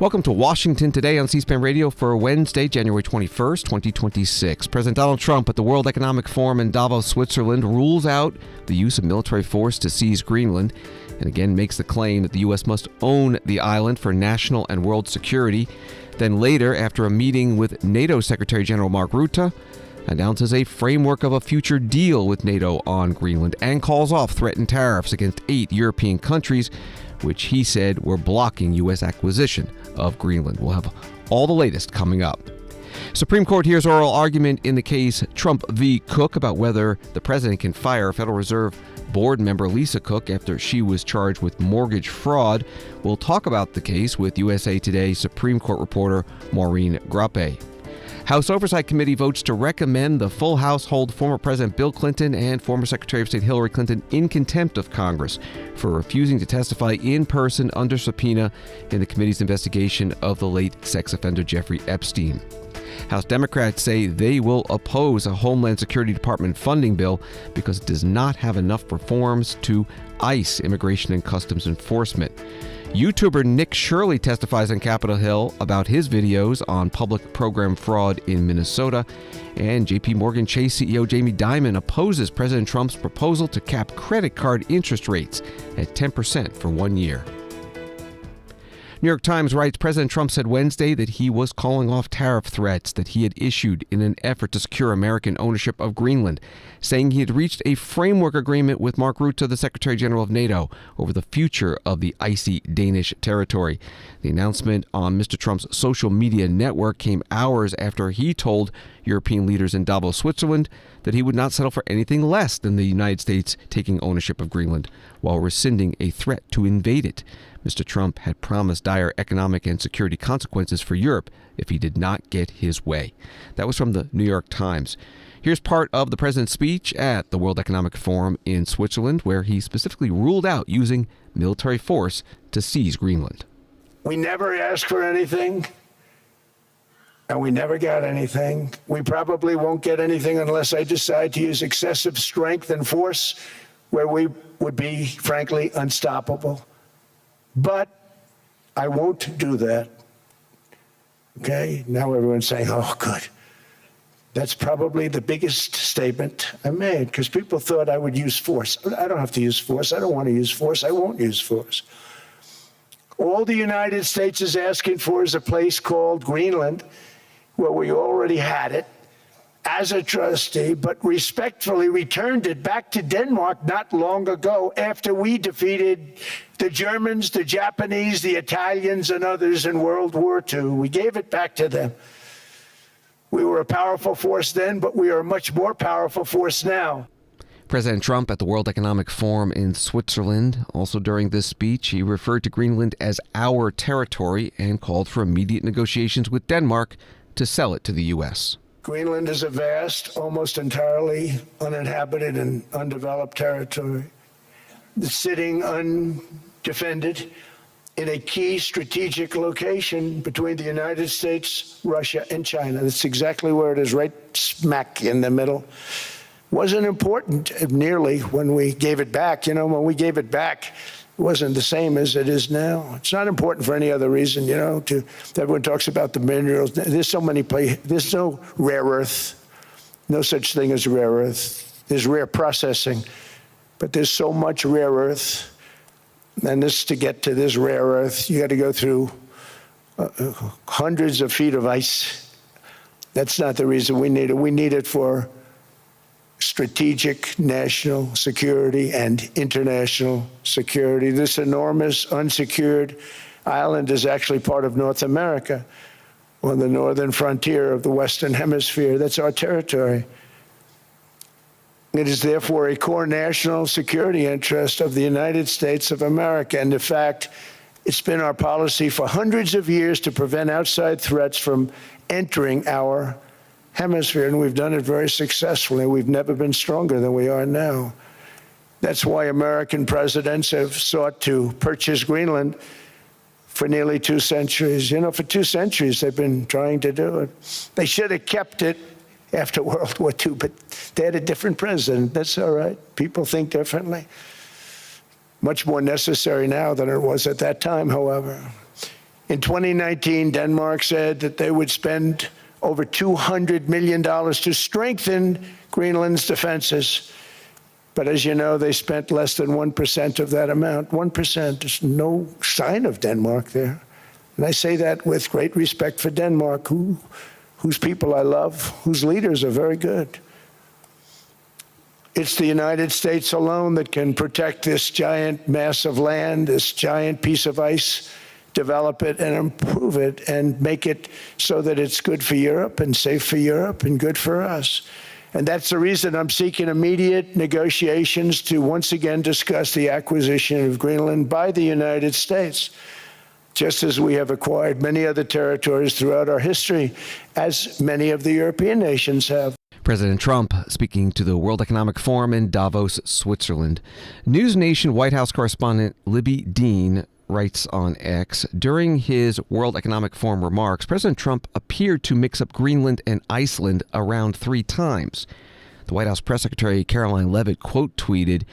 Welcome to Washington Today on C-SPAN Radio for Wednesday, January 21st, 2026. President Donald Trump at the World Economic Forum in Davos, Switzerland, rules out the use of military force to seize Greenland and again makes the claim that the U.S. must own the island for national and world security. Then later, after a meeting with NATO Secretary General Mark Rutte, announces a framework of a future deal with NATO on Greenland and calls off threatened tariffs against 8 European countries, which he said were blocking U.S. acquisition of Greenland. We'll have all the latest coming up. Supreme Court hears oral argument in the case Trump v. Cook about whether the president can fire Federal Reserve Board member Lisa Cook after she was charged with mortgage fraud. We'll talk about the case with USA Today Supreme Court reporter Maureen Groppe. House Oversight Committee votes to recommend the full House hold former President Bill Clinton and former Secretary of State Hillary Clinton in contempt of Congress for refusing to testify in person under subpoena in the committee's investigation of the late sex offender Jeffrey Epstein. House Democrats say they will oppose a Homeland Security Department funding bill because it does not have enough reforms to ICE, Immigration and Customs Enforcement. YouTuber Nick Shirley testifies on Capitol Hill about his videos on public program fraud in Minnesota. And J.P. Morgan Chase CEO Jamie Dimon opposes President Trump's proposal to cap credit card interest rates at 10% for 1 year. New York Times writes President Trump said Wednesday that he was calling off tariff threats that he had issued in an effort to secure American ownership of Greenland, saying he had reached a framework agreement with Mark Rutte, the Secretary General of NATO, over the future of the icy Danish territory. The announcement on Mr. Trump's social media network came hours after he told European leaders in Davos, Switzerland, that he would not settle for anything less than the United States taking ownership of Greenland while rescinding a threat to invade it. Mr. Trump had promised dire economic and security consequences for Europe if he did not get his way. That was from the New York Times. Here's part of the president's speech at the World Economic Forum in Switzerland, where he specifically ruled out using military force to seize Greenland. We never asked for anything, and we never got anything. We probably won't get anything unless I decide to use excessive strength and force where we would be, frankly, unstoppable. But I won't do that. Okay? Now everyone's saying, oh, good. That's probably the biggest statement I made, because people thought I would use force. I don't have to use force. I don't want to use force. I won't use force. All the United States is asking for is a place called Greenland, where we already had it as a trustee, but respectfully returned it back to Denmark not long ago after we defeated the Germans, the Japanese, the Italians, and others in World War II. We gave it back to them. We were a powerful force then, but we are a much more powerful force now. President Trump at the World Economic Forum in Switzerland. Also during this speech, he referred to Greenland as our territory and called for immediate negotiations with Denmark to sell it to the U.S. Greenland is a vast, almost entirely uninhabited and undeveloped territory, sitting undefended in a key strategic location between the United States, Russia, and China. That's exactly where it is, right smack in the middle. Wasn't important nearly when we gave it back. You know, when we gave it back, it wasn't the same as it is now. It's not important for any other reason, you know, everyone talks about the minerals. There's so many places. There's no rare earth, no such thing as rare earth. There's rare processing, but there's so much rare earth. And to get to this rare earth, you got to go through hundreds of feet of ice. That's not the reason we need it. We need it for strategic national security and international security. This enormous unsecured island is actually part of North America, on the northern frontier of the Western Hemisphere. That's our territory. It is therefore a core national security interest of the United States of America. And in fact, it's been our policy for hundreds of years to prevent outside threats from entering our hemisphere, and we've done it very successfully. We've never been stronger than we are now. That's why American presidents have sought to purchase Greenland for nearly 2 centuries. You know, for 2 centuries they've been trying to do it. They should have kept it after World War II, but they had a different president. That's all right. People think differently. Much more necessary now than it was at that time, however. In 2019, Denmark said that they would spend over $200 million to strengthen Greenland's defenses. But as you know, they spent less than 1% of that amount. 1%, there's no sign of Denmark there. And I say that with great respect for Denmark, whose people I love, whose leaders are very good. It's the United States alone that can protect this giant mass of land, this giant piece of ice, develop it and improve it and make it so that it's good for Europe and safe for Europe and good for us. And that's the reason I'm seeking immediate negotiations to once again discuss the acquisition of Greenland by the United States, just as we have acquired many other territories throughout our history, as many of the European nations have. President Trump speaking to the World Economic Forum in Davos, Switzerland. News Nation White House correspondent Libby Dean writes on X, during his World Economic Forum remarks, President Trump appeared to mix up Greenland and Iceland around 3 times. The White House Press Secretary Caroline Leavitt quote tweeted,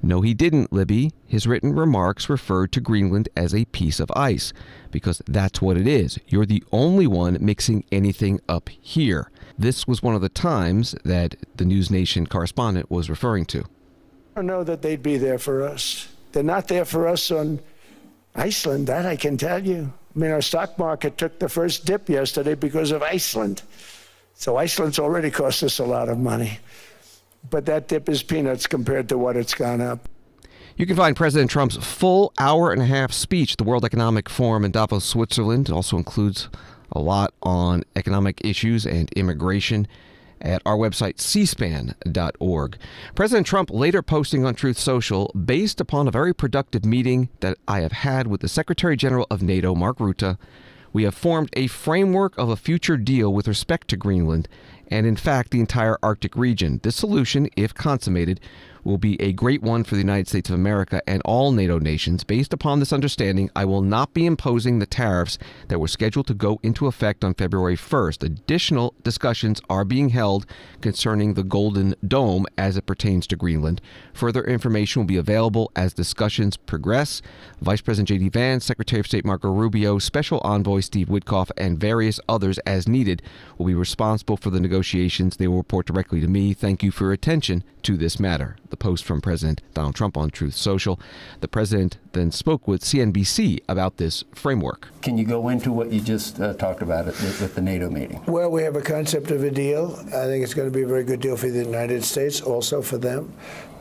"No, he didn't, Libby. His written remarks referred to Greenland as a piece of ice, because that's what it is. You're the only one mixing anything up here." This was one of the times that the News Nation correspondent was referring to. I don't know that they'd be there for us. They're not there for us on Iceland, that I can tell you. I mean, our stock market took the first dip yesterday because of Iceland. So Iceland's already cost us a lot of money. But that dip is peanuts compared to what it's gone up. You can find President Trump's full hour-and-a-half speech at the World Economic Forum in Davos, Switzerland. It also includes a lot on economic issues and immigration at our website, cspan.org. President Trump later posting on Truth Social, based upon a very productive meeting that I have had with the Secretary General of NATO, Mark Rutte, we have formed a framework of a future deal with respect to Greenland and, in fact, the entire Arctic region. This solution, if consummated, will be a great one for the United States of America and all NATO nations. Based upon this understanding, I will not be imposing the tariffs that were scheduled to go into effect on February 1st. Additional discussions are being held concerning the Golden Dome as it pertains to Greenland. Further information will be available as discussions progress. Vice President J.D. Vance, Secretary of State Marco Rubio, Special Envoy Steve Witkoff, and various others as needed will be responsible for the negotiations. They will report directly to me. Thank you for your attention to this matter. The post from President Donald Trump on Truth Social. The president then spoke with CNBC about this framework. Can you go into what you just talked about with the NATO meeting? Well, we have a concept of a deal. I think it's going to be a very good deal for the United States, also for them.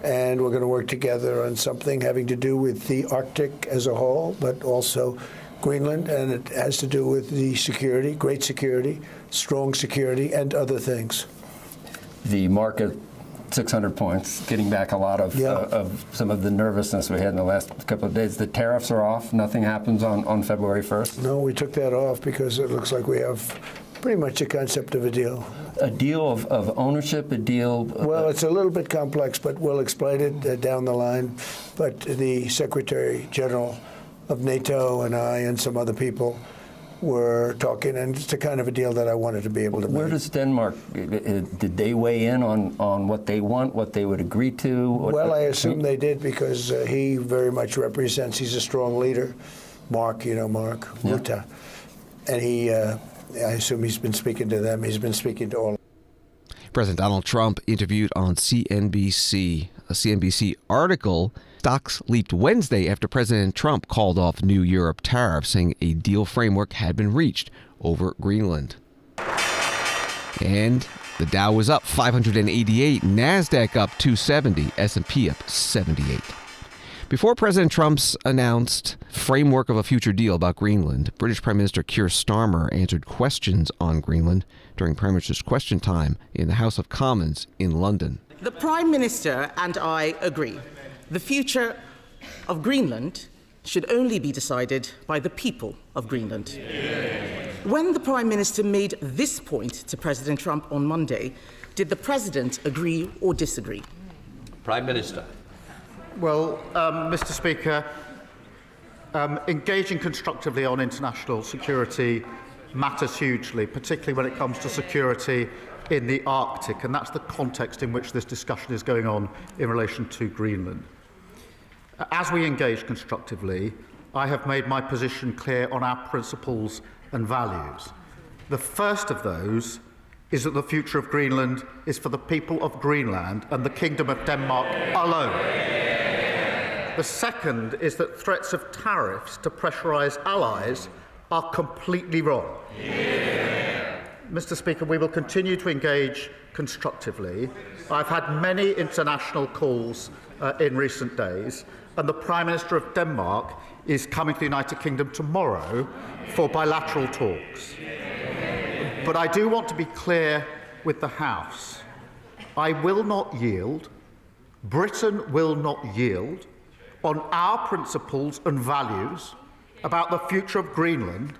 And we're going to work together on something having to do with the Arctic as a whole, but also Greenland. And it has to do with the security, great security, strong security, and other things. The market, 600 points, getting back a lot of some of the nervousness we had in the last couple of days. The tariffs are off. Nothing happens on February 1st? No, we took that off because it looks like we have pretty much a concept of a deal. A deal of ownership, a deal? Well, it's a little bit complex, but we'll explain it down the line. But the Secretary General of NATO and I and some other people were talking, and it's the kind of a deal that I wanted to be able to make. Where does Denmark, did they weigh in on what they want, what they would agree to? Well, I assume they did because he very much represents, he's a strong leader. Mark, you know Mark, Rutte. And he, I assume he's been speaking to them. He's been speaking to all. President Donald Trump interviewed on CNBC. A CNBC article, stocks leaped Wednesday after President Trump called off new Europe tariffs, saying a deal framework had been reached over Greenland. And the Dow was up 588, NASDAQ up 270, S&P up 78. Before President Trump's announced framework of a future deal about Greenland, British Prime Minister Keir Starmer answered questions on Greenland during Prime Minister's Question Time in the House of Commons in London. The Prime Minister and I agree. The future of Greenland should only be decided by the people of Greenland. When the Prime Minister made this point to President Trump on Monday, did the President agree or disagree? Prime Minister. Well, Mr. Speaker, engaging constructively on international security matters hugely, particularly when it comes to security in the Arctic, and that's the context in which this discussion is going on in relation to Greenland. As we engage constructively, I have made my position clear on our principles and values. The first of those is that the future of Greenland is for the people of Greenland and the Kingdom of Denmark alone. The second is that threats of tariffs to pressurise allies are completely wrong. Mr. Speaker, we will continue to engage constructively. I've had many international calls in recent days, and the Prime Minister of Denmark is coming to the United Kingdom tomorrow for bilateral talks. But I do want to be clear with the House. I will not yield, Britain will not yield on our principles and values about the future of Greenland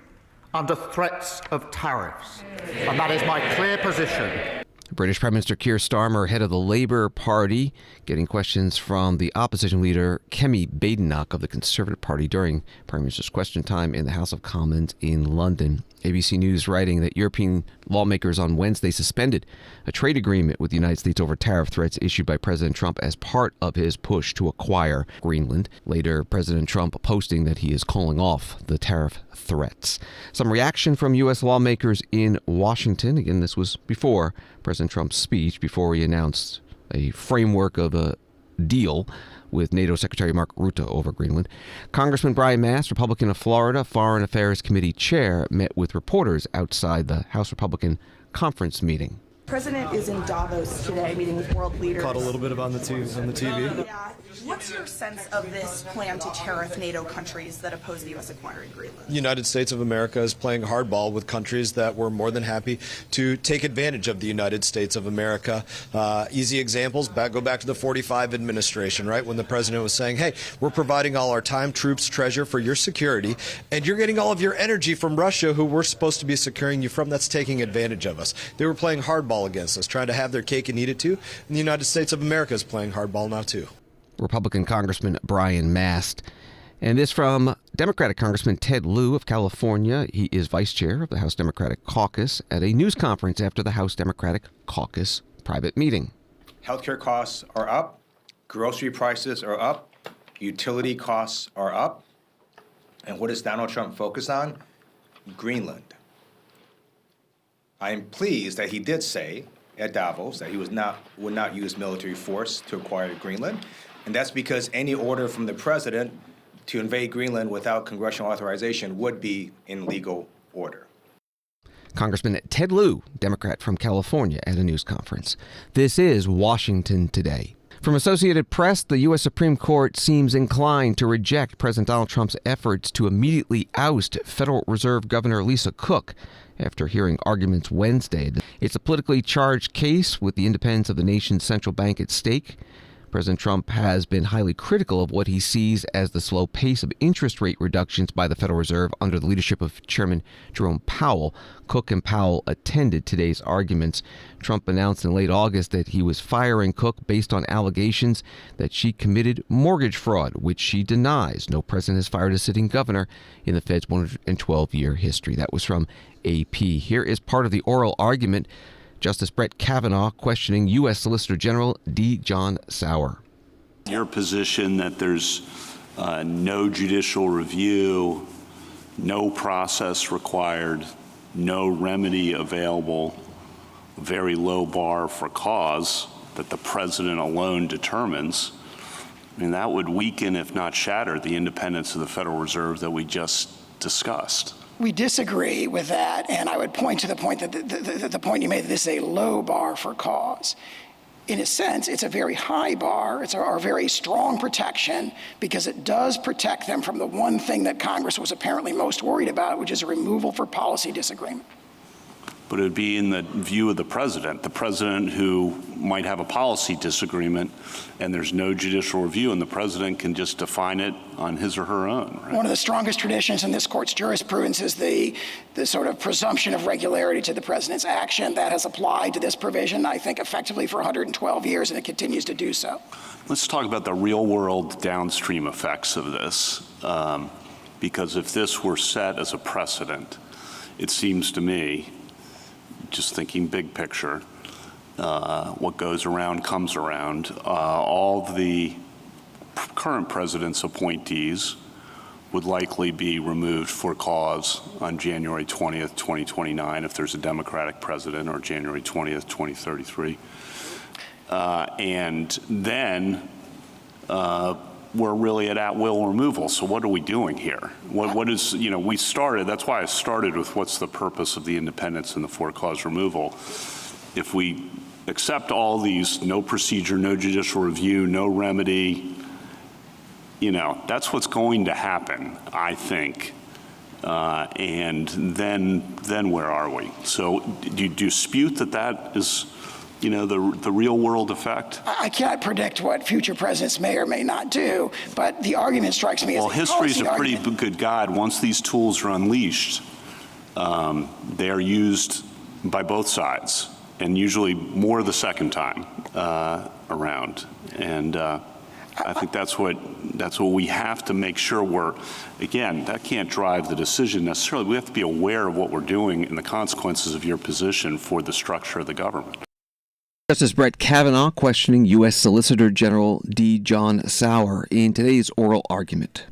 under threats of tariffs. And that is my clear position. British Prime Minister Keir Starmer, head of the Labour Party, getting questions from the opposition leader Kemi Badenoch of the Conservative Party during Prime Minister's question time in the House of Commons in London. ABC News writing that European lawmakers on Wednesday suspended a trade agreement with the United States over tariff threats issued by President Trump as part of his push to acquire Greenland. Later, President Trump posting that he is calling off the tariff threats. Some reaction from U.S. lawmakers in Washington. Again, this was before President Trump's speech, before he announced a framework of a deal with NATO Secretary Mark Rutte over Greenland. Congressman Brian Mast, Republican of Florida, Foreign Affairs Committee chair, met with reporters outside the House Republican conference meeting. The president is in Davos today meeting with world leaders. Caught a little bit of on the TV. Yeah. What's your sense of this plan to tariff NATO countries that oppose the U.S. acquiring Greenland? The United States of America is playing hardball with countries that were more than happy to take advantage of the United States of America. Easy examples, go back to the 45 administration, right? When the president was saying, hey, we're providing all our time, troops, treasure for your security, and you're getting all of your energy from Russia, who we're supposed to be securing you from. That's taking advantage of us. They were playing hardball against us, trying to have their cake and eat it too. And the United States of America is playing hardball now too. Republican Congressman Brian Mast. And this from Democratic Congressman Ted Lieu of California. He is vice chair of the House Democratic Caucus at a news conference after the House Democratic Caucus private meeting. Healthcare costs are up, grocery prices are up, utility costs are up. And what does Donald Trump focus on? Greenland. I am pleased that he did say at Davos that he would not use military force to acquire Greenland. And that's because any order from the president to invade Greenland without congressional authorization would be in legal order. Congressman Ted Lieu, Democrat from California, at a news conference. This is Washington Today. From Associated Press, the U.S. Supreme Court seems inclined to reject President Donald Trump's efforts to immediately oust Federal Reserve Governor Lisa Cook after hearing arguments Wednesday. It's a politically charged case with the independence of the nation's central bank at stake. President Trump has been highly critical of what he sees as the slow pace of interest rate reductions by the Federal Reserve under the leadership of Chairman Jerome Powell. Cook and Powell attended today's arguments. Trump announced in late August that he was firing Cook based on allegations that she committed mortgage fraud, which she denies. No president has fired a sitting governor in the Fed's 112-year history. That was from AP. Here is part of the oral argument. Justice Brett Kavanaugh questioning U.S. Solicitor General D. John Sauer. Your position that there's no judicial review, no process required, no remedy available, very low bar for cause that the president alone determines, I mean, that would weaken, if not shatter, the independence of the Federal Reserve that we just discussed. We disagree with that, and I would point to the point that the point you made that this is a low bar for cause. In a sense, it's a very high bar. It's a very strong protection because it does protect them from the one thing that Congress was apparently most worried about, which is a removal for policy disagreement. But it would be in the view of the president who might have a policy disagreement, and there's no judicial review, and the president can just define it on his or her own. Right? One of the strongest traditions in this court's jurisprudence is the sort of presumption of regularity to the president's action that has applied to this provision, I think, effectively for 112 years, and it continues to do so. Let's talk about the real-world downstream effects of this, because if this were set as a precedent, it seems to me, just thinking big picture, what goes around comes around. All the current president's appointees would likely be removed for cause on January 20th, 2029, if there's a Democratic president, or January 20th, 2033. And then we're really at will removal. So what are we doing here? What is, we started, that's why I started with what's the purpose of the independence and the for-cause removal. If we accept all these, no procedure, no judicial review, no remedy, that's what's going to happen, I think. And then where are we? So do you dispute that is, the real world effect? I cannot predict what future presidents may or may not do, but the argument strikes me as well, history's a pretty good guide. Once these tools are unleashed, they are used by both sides, and usually more the second time around. And I think that's what we have to make sure again, that can't drive the decision necessarily. We have to be aware of what we're doing and the consequences of your position for the structure of the government. Justice Brett Kavanaugh questioning U.S. Solicitor General D. John Sauer in today's oral argument.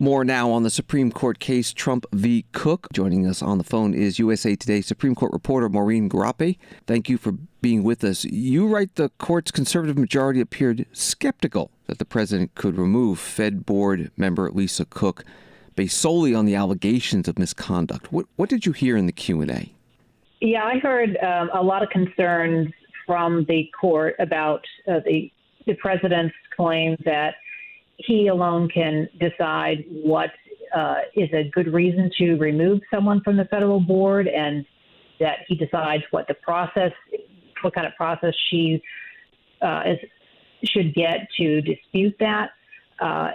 More now on the Supreme Court case Trump v. Cook. Joining us on the phone is USA Today Supreme Court reporter Maureen Groppe. Thank you for being with us. You write the court's conservative majority appeared skeptical that the president could remove Fed board member Lisa Cook based solely on the allegations of misconduct. What did you hear in the Q&A? Yeah, I heard a lot of concerns from the court about the president's claim that he alone can decide what is a good reason to remove someone from the federal board, and that he decides what kind of process she should get to dispute that. So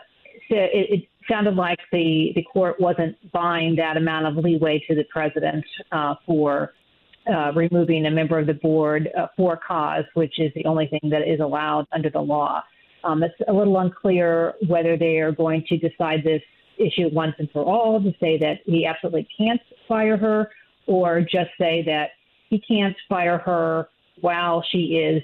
it sounded like the court wasn't buying that amount of leeway to the president for removing a member of the board for cause, which is the only thing that is allowed under the law. It's a little unclear whether they are going to decide this issue once and for all, to say that he absolutely can't fire her, or just say that he can't fire her while she is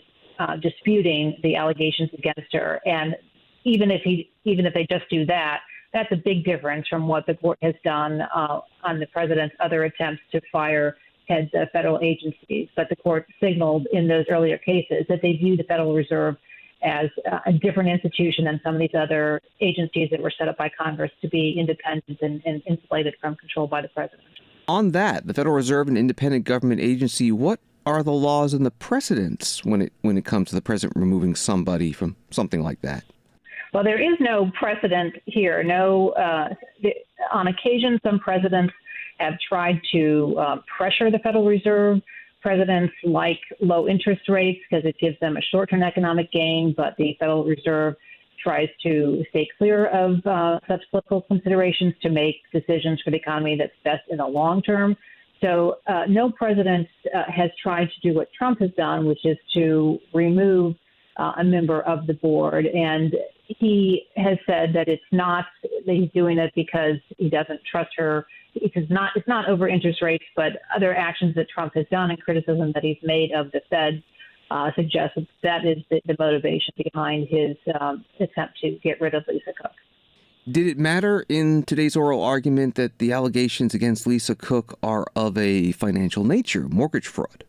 disputing the allegations against her. And even if they just do that, that's a big difference from what the court has done on the president's other attempts to fire heads of federal agencies. But the court signaled in those earlier cases that they view the Federal Reserve as a different institution than some of these other agencies that were set up by Congress to be independent and insulated from control by the president. On that, the Federal Reserve, an independent government agency, what are the laws and the precedents when it comes to the president removing somebody from something like that? Well, there is no precedent here. On occasion, some presidents have tried to pressure the Federal Reserve. Presidents like low interest rates because it gives them a short-term economic gain, but the Federal Reserve tries to stay clear of such political considerations to make decisions for the economy that's best in the long term. So no president has tried to do what Trump has done, which is to remove a member of the board. And he has said that it's not that he's doing it because he doesn't trust her. It's not over interest rates, but other actions that Trump has done and criticism that he's made of the Fed suggests that is the motivation behind his attempt to get rid of Lisa Cook. Did it matter in today's oral argument that the allegations against Lisa Cook are of a financial nature, mortgage fraud?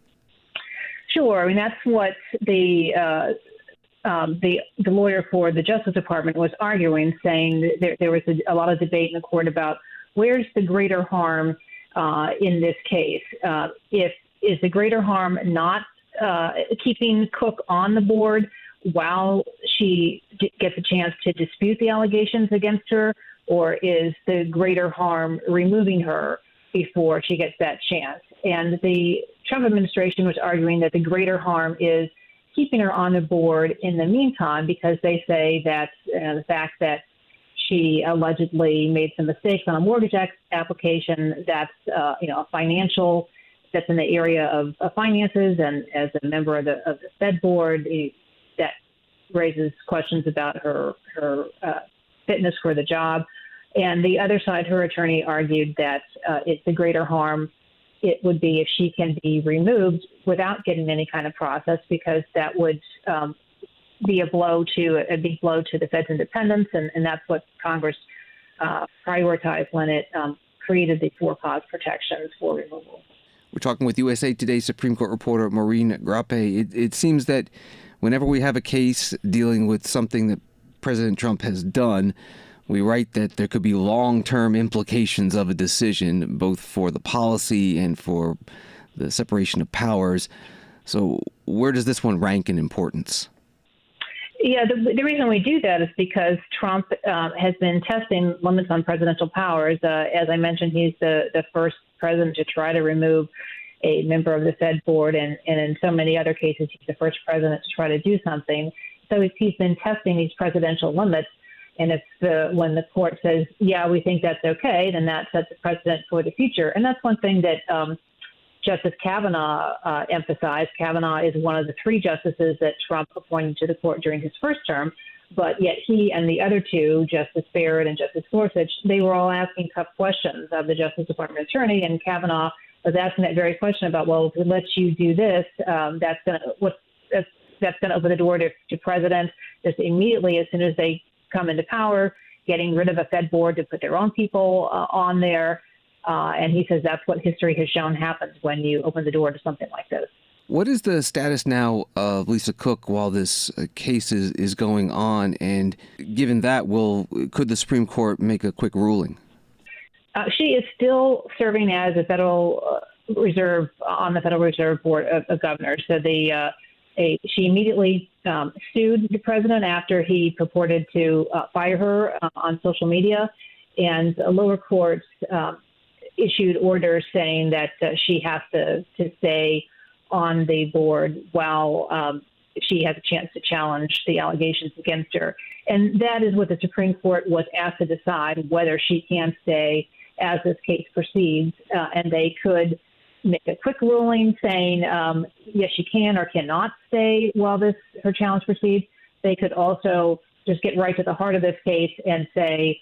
Sure. I mean, that's what the lawyer for the Justice Department was arguing, saying that there was a lot of debate in the court about where's the greater harm in this case. Is the greater harm not keeping Cook on the board while she gets a chance to dispute the allegations against her, or is the greater harm removing her before she gets that chance? And the Trump administration was arguing that the greater harm is keeping her on the board in the meantime, because they say that the fact that she allegedly made some mistakes on a mortgage application, that's a financial, that's in the area of finances, and as a member of the Fed board, that raises questions about her fitness for the job. And the other side, her attorney argued that it's the greater harm it would be if she can be removed without getting any kind of process, because that would be a big blow to the Fed's independence, and that's what Congress prioritized when it created the for-cause protections for removal. We're talking with USA Today Supreme Court reporter Maureen Groppe. It seems that whenever we have a case dealing with something that President Trump has done, we write that there could be long-term implications of a decision, both for the policy and for the separation of powers. So where does this one rank in importance? Yeah, the reason we do that is because Trump has been testing limits on presidential powers. As I mentioned, he's the first president to try to remove a member of the Fed board, and in so many other cases, he's the first president to try to do something. So he's been testing these presidential limits, and when the court says, yeah, we think that's okay, then that sets a precedent for the future. And that's one thing that Justice Kavanaugh emphasized. Kavanaugh is one of the three justices that Trump appointed to the court during his first term, but yet he and the other two, Justice Barrett and Justice Gorsuch, they were all asking tough questions of the Justice Department attorney, and Kavanaugh was asking that very question about, well, if we let you do this, that's going to open the door to presidents just immediately as soon as they come into power, getting rid of a Fed board to put their own people on there. And he says that's what history has shown happens when you open the door to something like this. What is the status now of Lisa Cook while this case is going on? And given that, could the Supreme Court make a quick ruling? She is still serving as a Federal Reserve on the Federal Reserve Board of Governors. So she immediately sued the president after he purported to fire her on social media, and lower courts issued orders saying that she has to stay on the board while she has a chance to challenge the allegations against her. And that is what the Supreme Court was asked to decide, whether she can stay as this case proceeds. And they could make a quick ruling saying, yes, she can or cannot stay while her challenge proceeds. They could also just get right to the heart of this case and say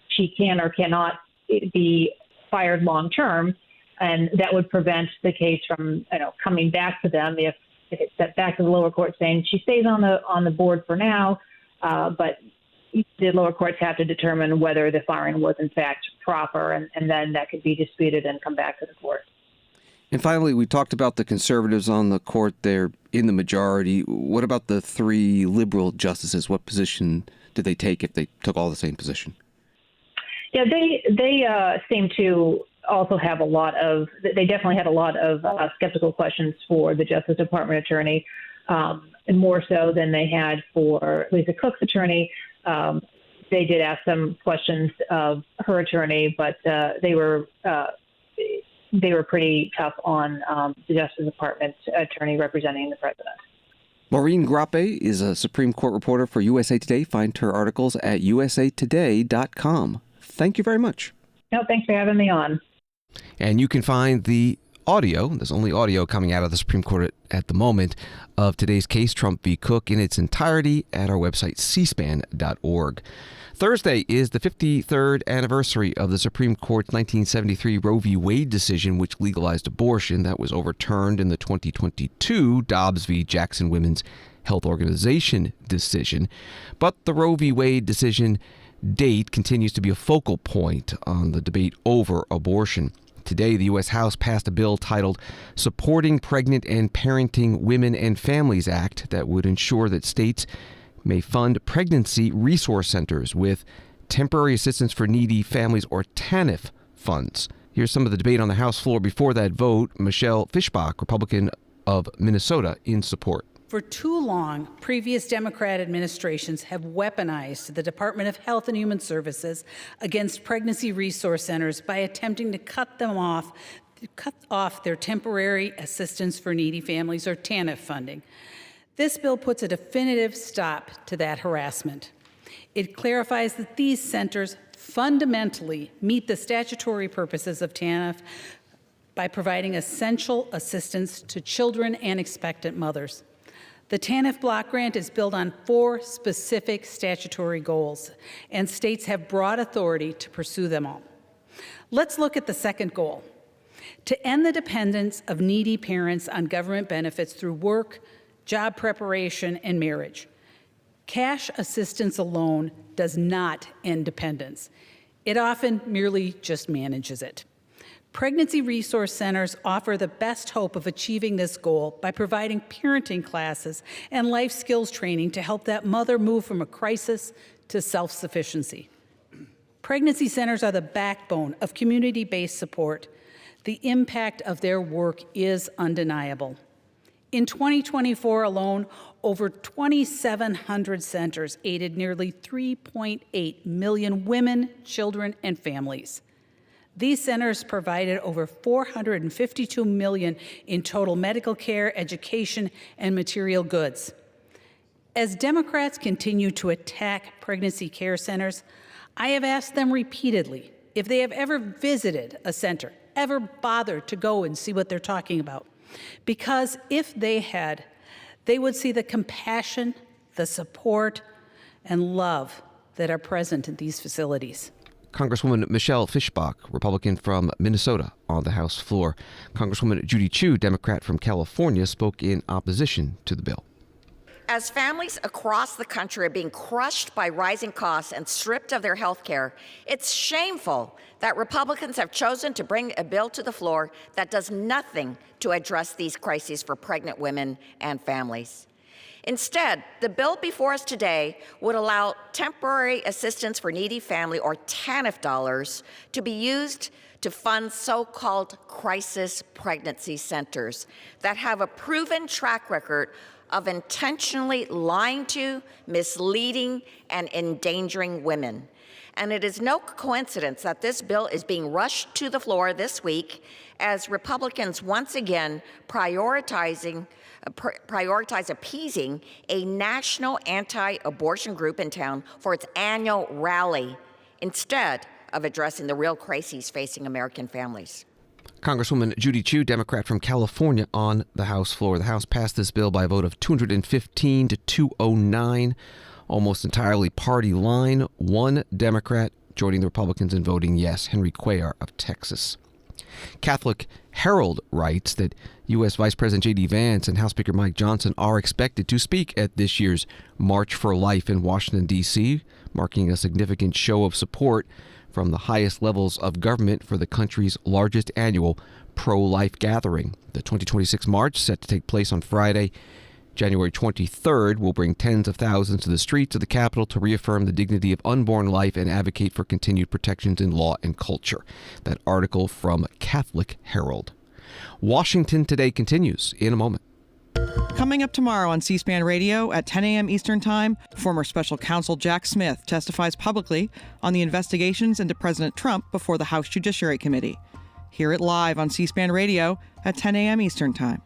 she can or cannot be fired long term, and that would prevent the case from coming back to them if it's sent back to the lower court saying she stays on the board for now, but the lower courts have to determine whether the firing was in fact proper, and then that could be disputed and come back to the court. And finally, we talked about the conservatives on the court. They're in the majority. What about the three liberal justices? What position did they take if they took all the same position? Yeah, they seem to also have they definitely had a lot of skeptical questions for the Justice Department attorney, and more so than they had for Lisa Cook's attorney. They did ask some questions of her attorney, but they were pretty tough on the Justice Department attorney representing the president. Maureen Groppe is a Supreme Court reporter for USA Today. Find her articles at usatoday.com. Thank you very much. No, thanks for having me on. And you can find the audio, there's only audio coming out of the Supreme Court at the moment, of today's case, Trump v. Cook, in its entirety at our website, cspan.org. Thursday is the 53rd anniversary of the Supreme Court's 1973 Roe v. Wade decision, which legalized abortion. That was overturned in the 2022 Dobbs v. Jackson Women's Health Organization decision. But the Roe v. Wade decision date continues to be a focal point on the debate over abortion. Today, the U.S. House passed a bill titled Supporting Pregnant and Parenting Women and Families Act that would ensure that states may fund pregnancy resource centers with temporary assistance for needy families, or TANF funds. Here's some of the debate on the House floor before that vote. Michelle Fischbach, Republican of Minnesota, in support. For too long, previous Democrat administrations have weaponized the Department of Health and Human Services against pregnancy resource centers by attempting to cut off their temporary assistance for needy families, or TANF funding. This bill puts a definitive stop to that harassment. It clarifies that these centers fundamentally meet the statutory purposes of TANF by providing essential assistance to children and expectant mothers. The TANF block grant is built on 4 specific statutory goals, and states have broad authority to pursue them all. Let's look at the second goal: to end the dependence of needy parents on government benefits through work, job preparation, and marriage. Cash assistance alone does not end dependence. It often merely just manages it. Pregnancy resource centers offer the best hope of achieving this goal by providing parenting classes and life skills training to help that mother move from a crisis to self-sufficiency. Pregnancy centers are the backbone of community-based support. The impact of their work is undeniable. In 2024 alone, over 2,700 centers aided nearly 3.8 million women, children, and families. These centers provided over $452 million in total medical care, education, and material goods. As Democrats continue to attack pregnancy care centers, I have asked them repeatedly if they have ever visited a center, ever bothered to go and see what they're talking about. Because if they had, they would see the compassion, the support, and love that are present in these facilities. Congresswoman Michelle Fischbach, Republican from Minnesota, on the House floor. Congresswoman Judy Chu, Democrat from California, spoke in opposition to the bill. As families across the country are being crushed by rising costs and stripped of their health care, it's shameful that Republicans have chosen to bring a bill to the floor that does nothing to address these crises for pregnant women and families. Instead, the bill before us today would allow temporary assistance for needy family, or TANF dollars, to be used to fund so-called crisis pregnancy centers that have a proven track record of intentionally lying to, misleading, and endangering women. And it is no coincidence that this bill is being rushed to the floor this week as Republicans once again prioritize appeasing a national anti-abortion group in town for its annual rally instead of addressing the real crises facing American families. Congresswoman Judy Chu, Democrat from California, on the House floor. The House passed this bill by a vote of 215 to 209, almost entirely party line. One Democrat joining the Republicans in voting yes, Henry Cuellar of Texas. Catholic Herald writes that U.S. Vice President J.D. Vance and House Speaker Mike Johnson are expected to speak at this year's March for Life in Washington, D.C., marking a significant show of support from the highest levels of government for the country's largest annual pro-life gathering. The 2026 march, set to take place on Friday, January 23rd, will bring tens of thousands to the streets of the Capitol to reaffirm the dignity of unborn life and advocate for continued protections in law and culture. That article from Catholic Herald. Washington Today continues in a moment. Coming up tomorrow on C-SPAN Radio at 10 a.m. Eastern Time, former special counsel Jack Smith testifies publicly on the investigations into President Trump before the House Judiciary Committee. Hear it live on C-SPAN Radio at 10 a.m. Eastern Time.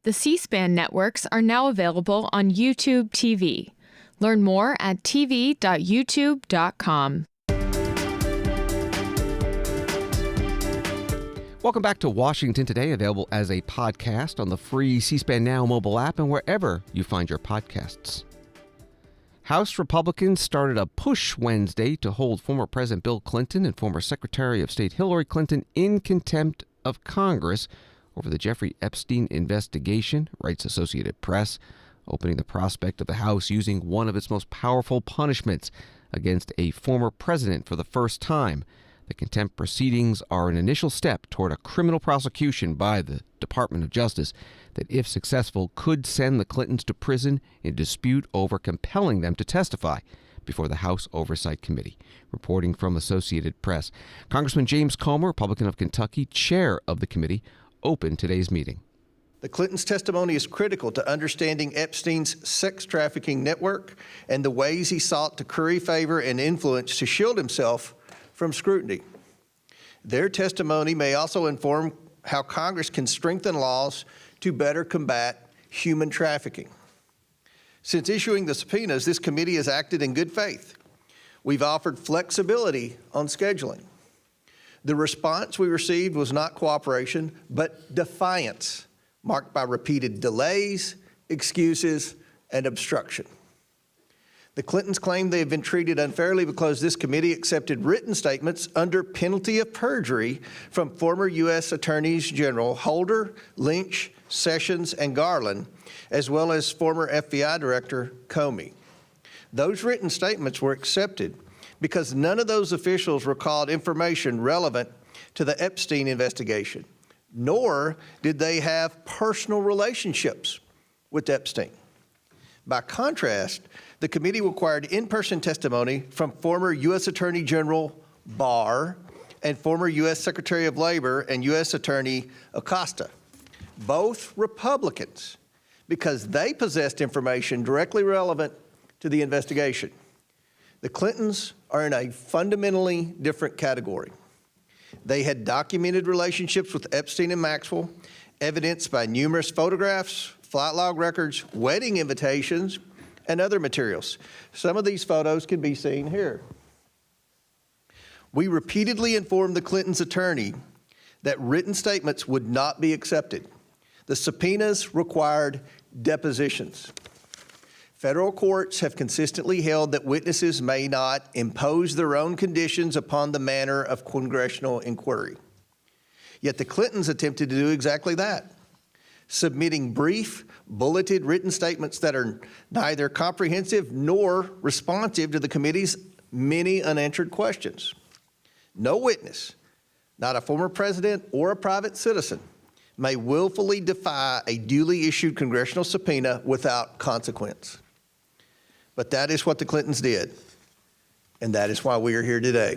The C-SPAN networks are now available on YouTube TV. Learn more at tv.youtube.com. Welcome back to Washington Today, available as a podcast on the free C-SPAN Now mobile app and wherever you find your podcasts. House Republicans started a push Wednesday to hold former President Bill Clinton and former Secretary of State Hillary Clinton in contempt of Congress over the Jeffrey Epstein investigation, writes Associated Press, opening the prospect of the House using one of its most powerful punishments against a former president for the first time. The contempt proceedings are an initial step toward a criminal prosecution by the Department of Justice that, if successful, could send the Clintons to prison in dispute over compelling them to testify before the House Oversight Committee. Reporting from Associated Press, Congressman James Comer, Republican of Kentucky, chair of the committee, opened today's meeting. The Clintons' testimony is critical to understanding Epstein's sex trafficking network and the ways he sought to curry favor and influence to shield himself from scrutiny. Their testimony may also inform how Congress can strengthen laws to better combat human trafficking. Since issuing the subpoenas, this committee has acted in good faith. We've offered flexibility on scheduling. The response we received was not cooperation, but defiance, marked by repeated delays, excuses, and obstruction. The Clintons claim they have been treated unfairly because this committee accepted written statements under penalty of perjury from former U.S. Attorneys General Holder, Lynch, Sessions, and Garland, as well as former FBI Director Comey. Those written statements were accepted because none of those officials recalled information relevant to the Epstein investigation, nor did they have personal relationships with Epstein. By contrast, the committee required in-person testimony from former U.S. Attorney General Barr and former U.S. Secretary of Labor and U.S. Attorney Acosta, both Republicans, because they possessed information directly relevant to the investigation. The Clintons are in a fundamentally different category. They had documented relationships with Epstein and Maxwell, evidenced by numerous photographs, flight log records, wedding invitations, and other materials. Some of these photos can be seen here. We repeatedly informed the Clintons' attorney that written statements would not be accepted. The subpoenas required depositions. Federal courts have consistently held that witnesses may not impose their own conditions upon the manner of congressional inquiry. Yet the Clintons attempted to do exactly that, submitting brief, bulleted written statements that are neither comprehensive nor responsive to the committee's many unanswered questions. No witness, not a former president or a private citizen, may willfully defy a duly issued congressional subpoena without consequence. But that is what the Clintons did, and that is why we are here today.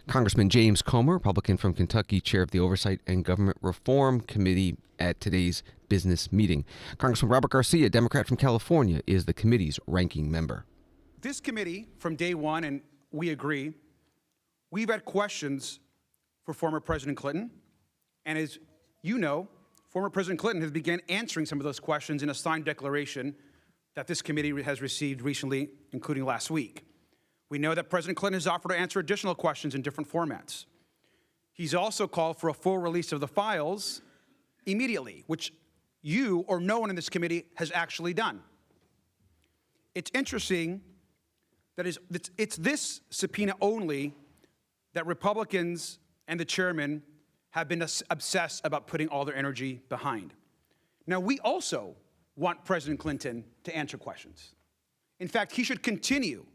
Congressman James Comer, Republican from Kentucky, chair of the Oversight and Government Reform Committee at today's business meeting. Congressman Robert Garcia, Democrat from California, is the committee's ranking member. This committee, from day one, and we agree, we've had questions for former President Clinton, and as you know, former President Clinton has begun answering some of those questions in a signed declaration that this committee has received recently, including last week. We know that President Clinton has offered to answer additional questions in different formats. He's also called for a full release of the files immediately, which you or no one in this committee has actually done. It's interesting that it's this subpoena only that Republicans and the chairman have been obsessed about putting all their energy behind. Now, we also want President Clinton to answer questions. In fact, he should continue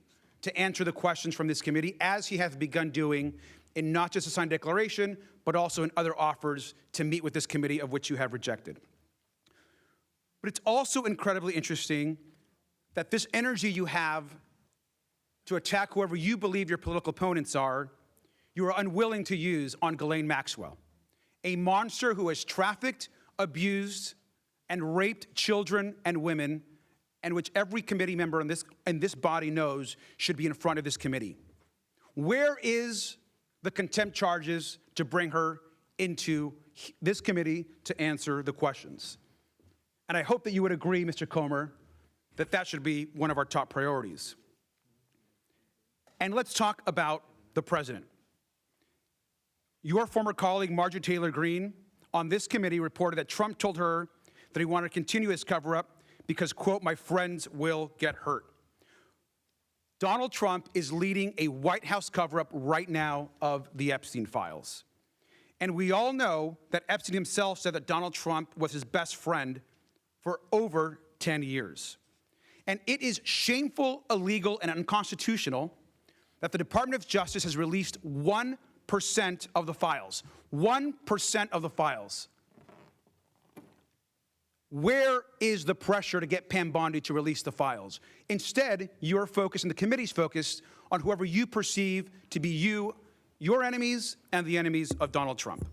to answer the questions from this committee, as he has begun doing in not just a signed declaration, but also in other offers to meet with this committee, of which you have rejected. But it's also incredibly interesting that this energy you have to attack whoever you believe your political opponents are, you are unwilling to use on Ghislaine Maxwell, a monster who has trafficked, abused, and raped children and women, and which every committee member in this body knows should be in front of this committee. Where is the contempt charges to bring her into this committee to answer the questions? And I hope that you would agree, Mr. Comer, that that should be one of our top priorities. And let's talk about the president. Your former colleague, Marjorie Taylor Greene, on this committee reported that Trump told her that he wanted to continue his cover-up because, quote, my friends will get hurt. Donald Trump is leading a White House cover-up right now of the Epstein files. And we all know that Epstein himself said that Donald Trump was his best friend for over 10 years. And it is shameful, illegal, and unconstitutional that the Department of Justice has released 1% of the files. 1% of the files. Where is the pressure to get Pam Bondi to release the files? Instead, you're focused, and the committee's focused, on whoever you perceive to be your enemies, and the enemies of Donald Trump.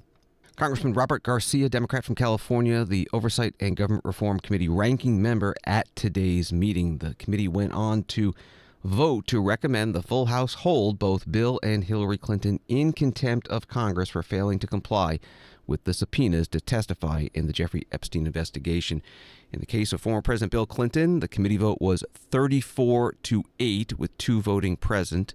Congressman Robert Garcia, Democrat from California, the Oversight and Government Reform Committee ranking member at today's meeting. The committee went on to vote to recommend the full House hold both Bill and Hillary Clinton in contempt of Congress for failing to comply with the subpoenas to testify in the Jeffrey Epstein investigation. In the case of former President Bill Clinton, the committee vote was 34-8 with 2 voting present.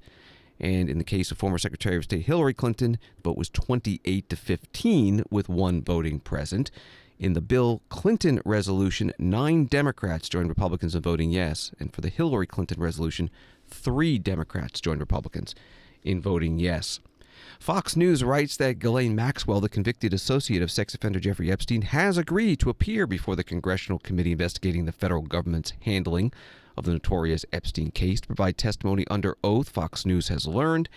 And in the case of former Secretary of State Hillary Clinton, the vote was 28-15 with 1 voting present. In the Bill Clinton resolution, 9 Democrats joined Republicans in voting yes. And for the Hillary Clinton resolution, 3 Democrats joined Republicans in voting yes. Fox News writes that Ghislaine Maxwell, the convicted associate of sex offender Jeffrey Epstein, has agreed to appear before the congressional committee investigating the federal government's handling of the notorious Epstein case to provide testimony under oath, Fox News has learned.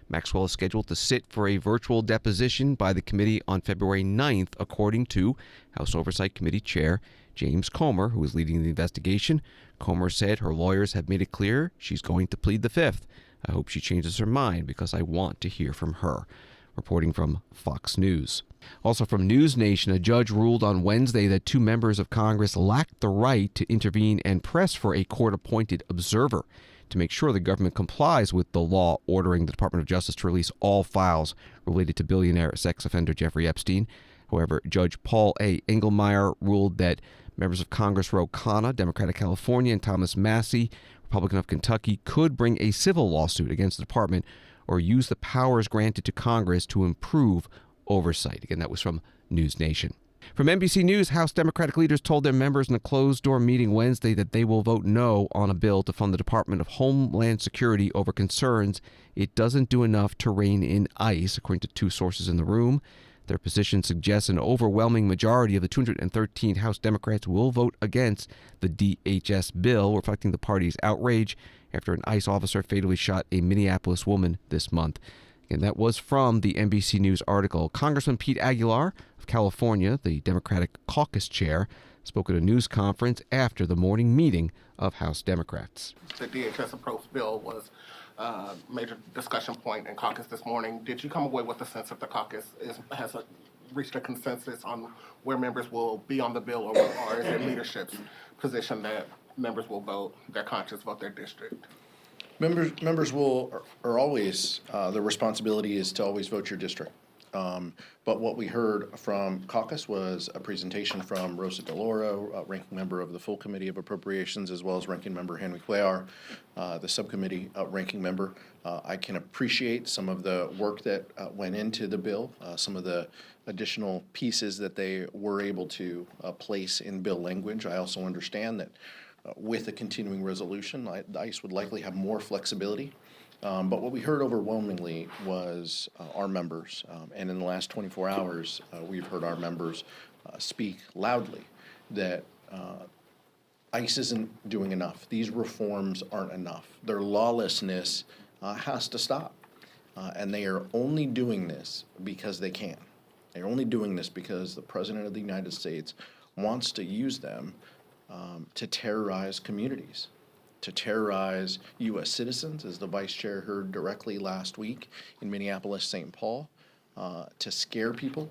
Maxwell is scheduled to sit for a virtual deposition by the committee on February 9th, according to House Oversight Committee Chair James Comer, who is leading the investigation. Comer said her lawyers have made it clear she's going to plead the Fifth. I hope she changes her mind because I want to hear from her. Reporting from Fox News. Also from News Nation, a judge ruled on Wednesday that 2 members of Congress lacked the right to intervene and press for a court-appointed observer to make sure the government complies with the law ordering the Department of Justice to release all files related to billionaire sex offender Jeffrey Epstein. However, Judge Paul A. Engelmeyer ruled that members of Congress Ro Khanna, Democrat of California, and Thomas Massie, Republican of Kentucky, could bring a civil lawsuit against the department or use the powers granted to Congress to improve oversight. Again, that was from News Nation. From NBC News, House Democratic leaders told their members in a closed-door meeting Wednesday that they will vote no on a bill to fund the Department of Homeland Security over concerns it doesn't do enough to rein in ICE, according to 2 sources in the room. Their position suggests an overwhelming majority of the 213 House Democrats will vote against the DHS bill, reflecting the party's outrage after an ICE officer fatally shot a Minneapolis woman this month. And that was from the NBC News article. Congressman Pete Aguilar of California, the Democratic caucus chair, spoke at a news conference after the morning meeting of House Democrats. The DHS approach bill was a major discussion point in caucus this morning. Did you come away with a sense that the caucus has reached a consensus on where members will be on the bill, or is it leadership's position that members will vote their conscience, vote their district? Members are always, the responsibility is to always vote your district. But what we heard from caucus was a presentation from Rosa DeLauro, ranking member of the full committee of appropriations, as well as ranking member Henry Cuellar, the subcommittee ranking member. I can appreciate some of the work that went into the bill, some of the additional pieces that they were able to place in bill language. I also understand that with a continuing resolution, ICE would likely have more flexibility. But what we heard overwhelmingly was our members, and in the last 24 hours, we've heard our members speak loudly that ICE isn't doing enough. These reforms aren't enough. Their lawlessness has to stop. And they are only doing this because they can. They're only doing this because the President of the United States wants to use them to terrorize communities, to terrorize U.S. citizens, as the vice chair heard directly last week in Minneapolis, St. Paul, to scare people.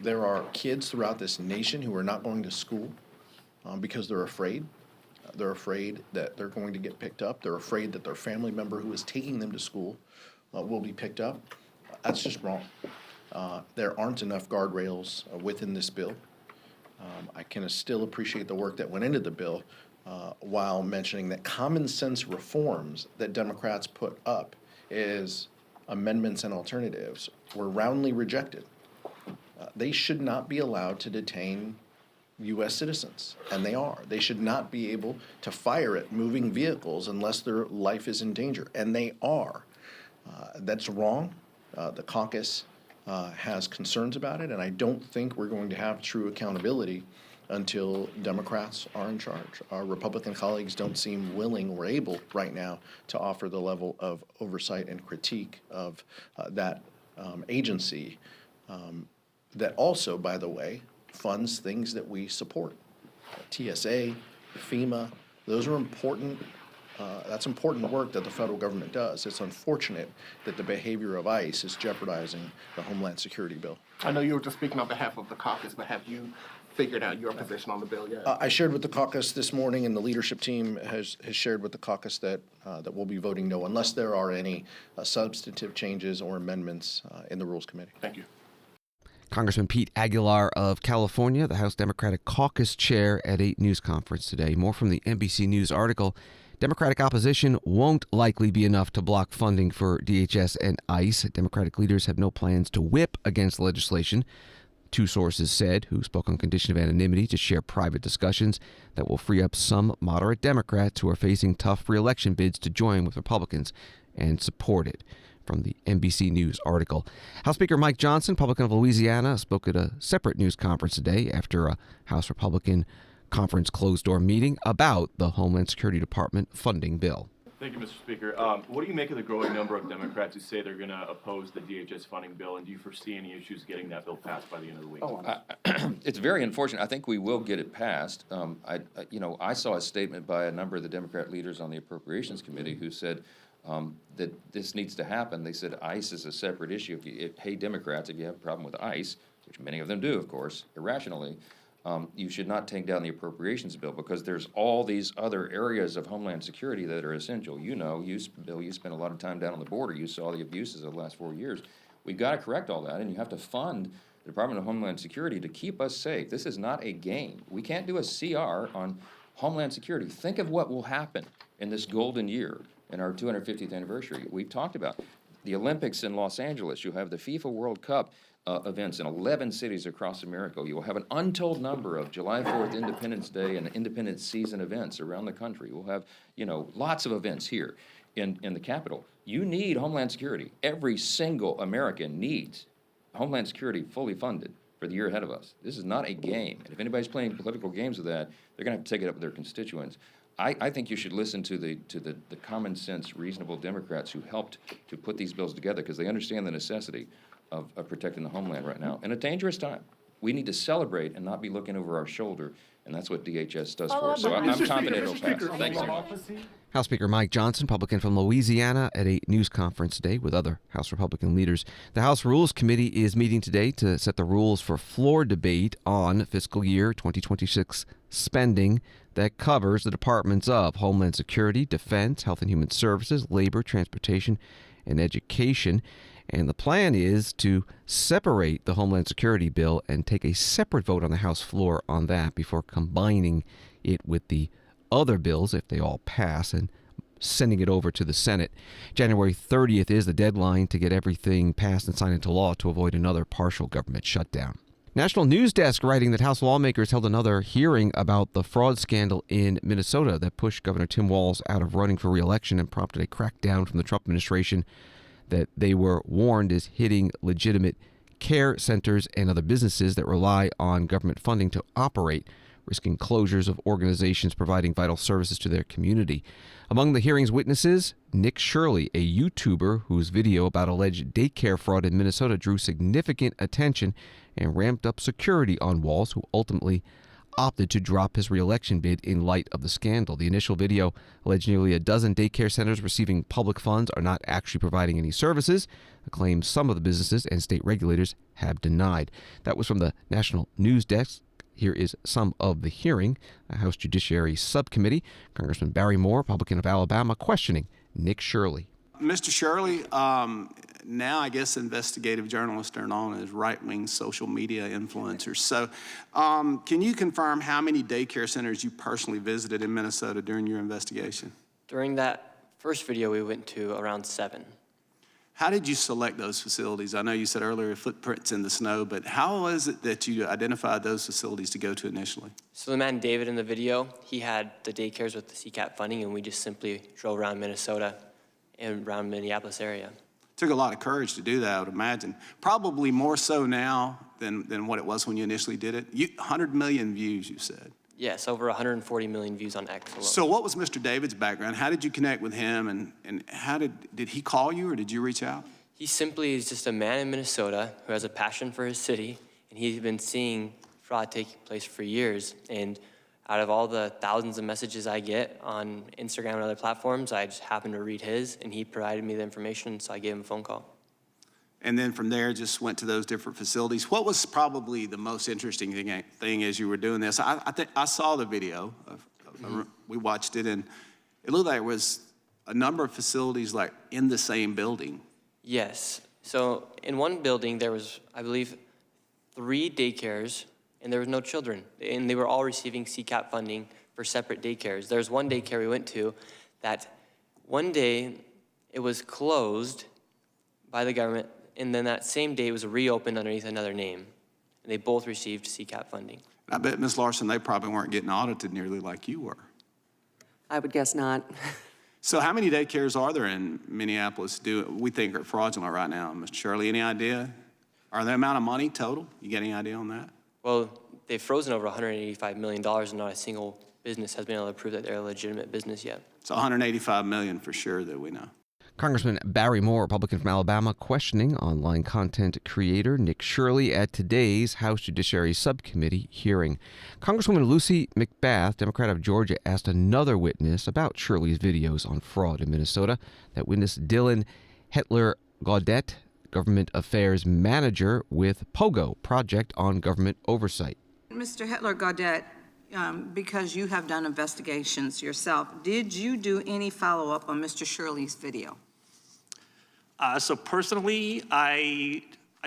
There are kids throughout this nation who are not going to school because they're afraid. They're afraid that they're going to get picked up. They're afraid that their family member who is taking them to school will be picked up. That's just wrong. There aren't enough guardrails within this bill. I can still appreciate the work that went into the bill while mentioning that common sense reforms that Democrats put up as amendments and alternatives were roundly rejected. They should not be allowed to detain U.S. citizens, and they are. They should not be able to fire at moving vehicles unless their life is in danger, and they are. That's wrong. The caucus has concerns about it, and I don't think we're going to have true accountability until Democrats are in charge. Our Republican colleagues don't seem willing or able right now to offer the level of oversight and critique of that agency that also, by the way, funds things that we support. TSA, FEMA, those are important. That's important work that the federal government does. It's unfortunate that the behavior of ICE is jeopardizing the Homeland Security bill. I know you were just speaking on behalf of the caucus, but have you figured out your position on the bill yet? I shared with the caucus this morning, and the leadership team has shared with the caucus that that we'll be voting no unless there are any substantive changes or amendments in the Rules Committee. Thank you. Congressman Pete Aguilar of California, the House Democratic caucus chair at a news conference today. More from the NBC News article. Democratic opposition won't likely be enough to block funding for DHS and ICE. Democratic leaders have no plans to whip against legislation, 2 sources said, who spoke on condition of anonymity to share private discussions that will free up some moderate Democrats who are facing tough re-election bids to join with Republicans and support it. from the NBC News article. House Speaker Mike Johnson, Republican of Louisiana, spoke at a separate news conference today after a House Republican conference closed-door meeting about the Homeland Security Department funding bill. Thank you, Mr. Speaker. What do you make of the growing number of Democrats who say they're going to oppose the DHS funding bill, and do you foresee any issues getting that bill passed by the end of the week? It's very unfortunate. I think we will get it passed. I saw a statement by a number of the Democrat leaders on the Appropriations Committee who said that this needs to happen. They said ICE is a separate issue. Hey, Democrats, if you have a problem with ICE, which many of them do, of course, irrationally, you should not take down the appropriations bill because there's all these other areas of Homeland Security that are essential. You know, Bill, you spent a lot of time down on the border. You saw the abuses of the last 4 years. We've got to correct all that, and you have to fund the Department of Homeland Security to keep us safe. This is not a game. We can't do a CR on Homeland Security. Think of what will happen in this golden year in our 250th anniversary. We've talked about the Olympics in Los Angeles. You'll have the FIFA World Cup events in 11 cities across America. You will have an untold number of July 4th Independence Day and Independence Season events around the country. We'll have, lots of events here in the Capitol. You need Homeland Security. Every single American needs Homeland Security fully funded for the year ahead of us. This is not a game. And if anybody's playing political games with that, they're going to have to take it up with their constituents. I think you should listen to the common sense, reasonable Democrats who helped to put these bills together because they understand the necessity of protecting the homeland right now in a dangerous time. We need to celebrate and not be looking over our shoulder, and that's what DHS does for us. So I'm confident it'll pass. Thanks so much. House Speaker Mike Johnson, Republican from Louisiana, at a news conference today with other House Republican leaders. The House Rules Committee is meeting today to set the rules for floor debate on fiscal year 2026 spending that covers the departments of Homeland Security, Defense, Health and Human Services, Labor, Transportation, and Education. And the plan is to separate the Homeland Security bill and take a separate vote on the House floor on that before combining it with the other bills, if they all pass, and sending it over to the Senate. January 30th is the deadline to get everything passed and signed into law to avoid another partial government shutdown. National News Desk writing that House lawmakers held another hearing about the fraud scandal in Minnesota that pushed Governor Tim Walz out of running for re-election and prompted a crackdown from the Trump administration that they were warned is hitting legitimate care centers and other businesses that rely on government funding to operate, risking closures of organizations providing vital services to their community. Among the hearing's witnesses, Nick Shirley, a YouTuber whose video about alleged daycare fraud in Minnesota drew significant attention and ramped up security on Walz, who ultimately opted to drop his re-election bid in light of the scandal. The initial video alleged nearly a dozen daycare centers receiving public funds are not actually providing any services, a claim some of the businesses and state regulators have denied. That was from the National News Desk. Here is some of the hearing. The House Judiciary Subcommittee, Congressman Barry Moore, Republican of Alabama, questioning Nick Shirley. Mr. Shirley, now I guess investigative journalists are known as right-wing social media influencers. So can you confirm how many daycare centers you personally visited in Minnesota during your investigation? During that first video, we went to around 7. How did you select those facilities? I know you said earlier footprints in the snow, but how was it that you identified those facilities to go to initially? So the man David in the video, he had the daycares with the CCAP funding, and we just simply drove around Minnesota and around Minneapolis area. Took a lot of courage to do that, I would imagine. Probably more so now than what it was when you initially did it. 100 million views, you said. Yes, over 140 million views on X alone. So what was Mr. David's background? How did you connect with him, and how did he call you, or did you reach out? He simply is just a man in Minnesota who has a passion for his city, and he's been seeing fraud taking place for years. And out of all the thousands of messages I get on Instagram and other platforms, I just happened to read his, and he provided me the information, so I gave him a phone call. And then from there, just went to those different facilities. What was probably the most interesting thing as you were doing this? I think I saw the video. We watched it, and it looked like it was a number of facilities like in the same building. Yes. So in one building, there was, I believe, 3 daycares, and there was no children. And they were all receiving CCAP funding for separate daycares. There's one daycare we went to that one day it was closed by the government, and then that same day it was reopened underneath another name. And they both received CCAP funding. I bet, Ms. Larson, they probably weren't getting audited nearly like you were. I would guess not. So how many daycares are there in Minneapolis we think are fraudulent right now? Mr. Shirley, any idea? Are the amount of money total? You get any idea on that? Well, they've frozen over $185 million, and not a single business has been able to prove that they're a legitimate business yet. It's $185 million for sure that we know. Congressman Barry Moore, Republican from Alabama, questioning online content creator Nick Shirley at today's House Judiciary Subcommittee hearing. Congresswoman Lucy McBath, Democrat of Georgia, asked another witness about Shirley's videos on fraud in Minnesota. That witness, Dylan Hetler-Gaudet, Government Affairs Manager with POGO, Project on Government Oversight. Mr. Hetler-Gaudet, because you have done investigations yourself, did you do any follow-up on Mr. Shirley's video? So personally, I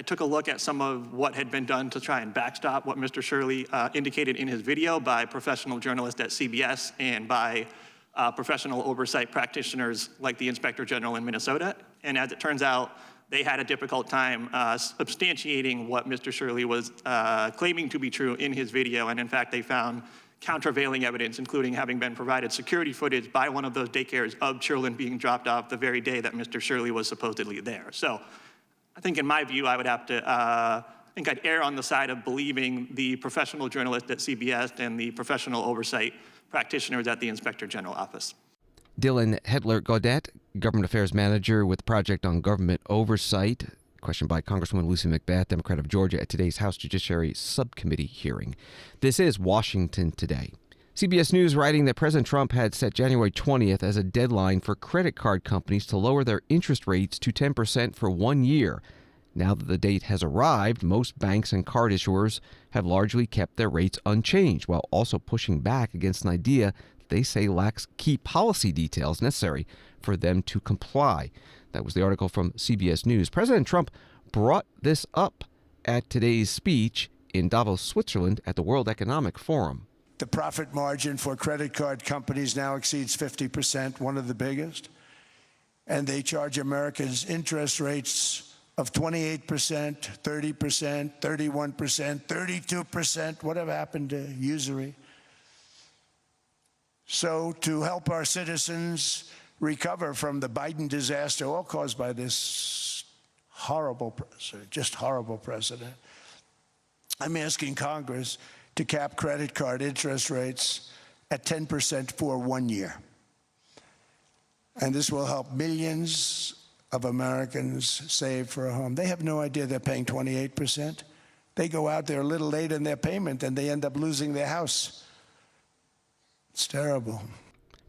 took a look at some of what had been done to try and backstop what Mr. Shirley indicated in his video by professional journalists at CBS and by professional oversight practitioners like the Inspector General in Minnesota. And as it turns out, they had a difficult time substantiating what Mr. Shirley was claiming to be true in his video. And in fact, they found countervailing evidence, including having been provided security footage by one of those daycares of children being dropped off the very day that Mr. Shirley was supposedly there. So I think in my view, I would have to, I think I'd err on the side of believing the professional journalist at CBS and the professional oversight practitioners at the Inspector General office. Dylan Hetler-Gaudet, Government Affairs Manager with Project on Government Oversight, questioned by Congresswoman Lucy McBath, Democrat of Georgia, at today's House Judiciary Subcommittee hearing. This is Washington Today. CBS News writing that President Trump had set January 20th as a deadline for credit card companies to lower their interest rates to 10% for 1 year. Now that the date has arrived, most banks and card issuers have largely kept their rates unchanged, while also pushing back against an idea they say lacks key policy details necessary for them to comply. That was the article from CBS News. President Trump brought this up at today's speech in Davos, Switzerland at the World Economic Forum. The profit margin for credit card companies now exceeds 50%, one of the biggest. And they charge Americans interest rates of 28%, 30%, 31%, 32%. Whatever happened to usury? So to help our citizens recover from the Biden disaster, all caused by this horrible president, just horrible president, I'm asking Congress to cap credit card interest rates at 10% for 1 year. And this will help millions of Americans save for a home. They have no idea they're paying 28%. They go out there a little late in their payment and they end up losing their house. It's terrible.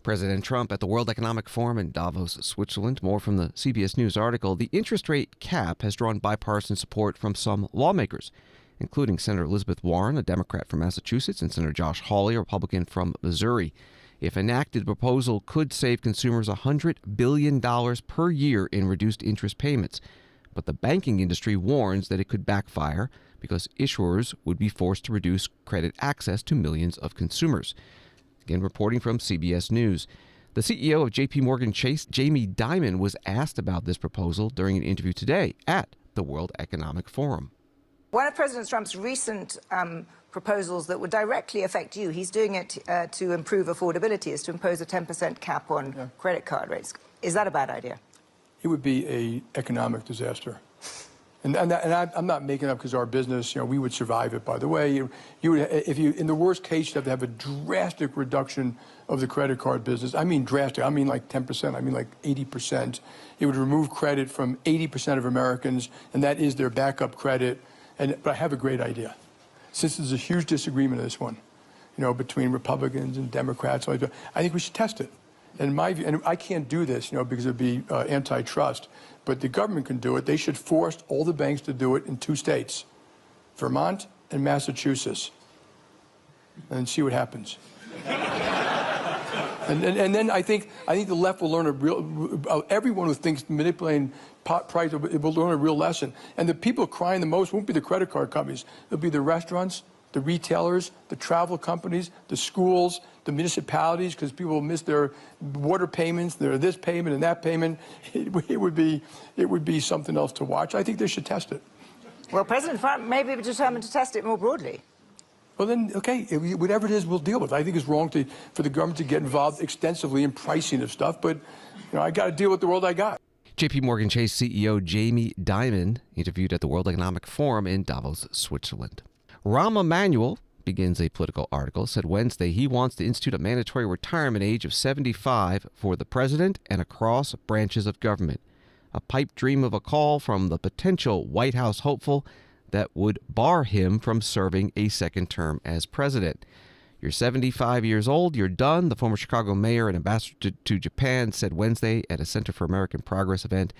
President Trump at the World Economic Forum in Davos, Switzerland. More from the CBS News article. The interest rate cap has drawn bipartisan support from some lawmakers, including Senator Elizabeth Warren, a Democrat from Massachusetts, and Senator Josh Hawley, a Republican from Missouri. If enacted, the proposal could save consumers $100 billion per year in reduced interest payments. But the banking industry warns that it could backfire because issuers would be forced to reduce credit access to millions of consumers. Again, reporting from CBS News. The CEO of J.P. Morgan Chase, Jamie Dimon, was asked about this proposal during an interview today at the World Economic Forum. One of President Trump's recent proposals that would directly affect you, he's doing it to improve affordability, is to impose a 10% cap on credit card rates. Is that a bad idea? It would be an economic disaster. And I'm not making it up because our business, we would survive it, by the way. You would, if you, in the worst case, you'd have to have a drastic reduction of the credit card business. I mean drastic. I mean like 10%. I mean like 80%. It would remove credit from 80% of Americans, and that is their backup credit. But I have a great idea. Since there's a huge disagreement on this one, between Republicans and Democrats, I think we should test it. And my view, and I can't do this, because it'd be antitrust, but the government can do it. They should force all the banks to do it in 2 states, Vermont and Massachusetts, and see what happens. and then I think the left will learn everyone who thinks manipulating price will learn a real lesson. And the people crying the most won't be the credit card companies. It'll be the restaurants, the retailers, the travel companies, the schools, the municipalities, because people will miss their water payments, their this payment and that payment. It would be something else to watch. I think they should test it. Well, President Trump may be determined to test it more broadly. Well, then, okay, whatever it is, we'll deal with it. I think it's wrong for the government to get involved extensively in pricing of stuff, but I got to deal with the world I got. JP Morgan Chase CEO Jamie Dimon interviewed at the World Economic Forum in Davos, Switzerland. Rahm Emanuel begins a political article, said Wednesday he wants to institute a mandatory retirement age of 75 for the president and across branches of government. A pipe dream of a call from the potential White House hopeful that would bar him from serving a second term as president. You're 75 years old, you're done, the former Chicago mayor and ambassador to Japan said Wednesday at a Center for American Progress event.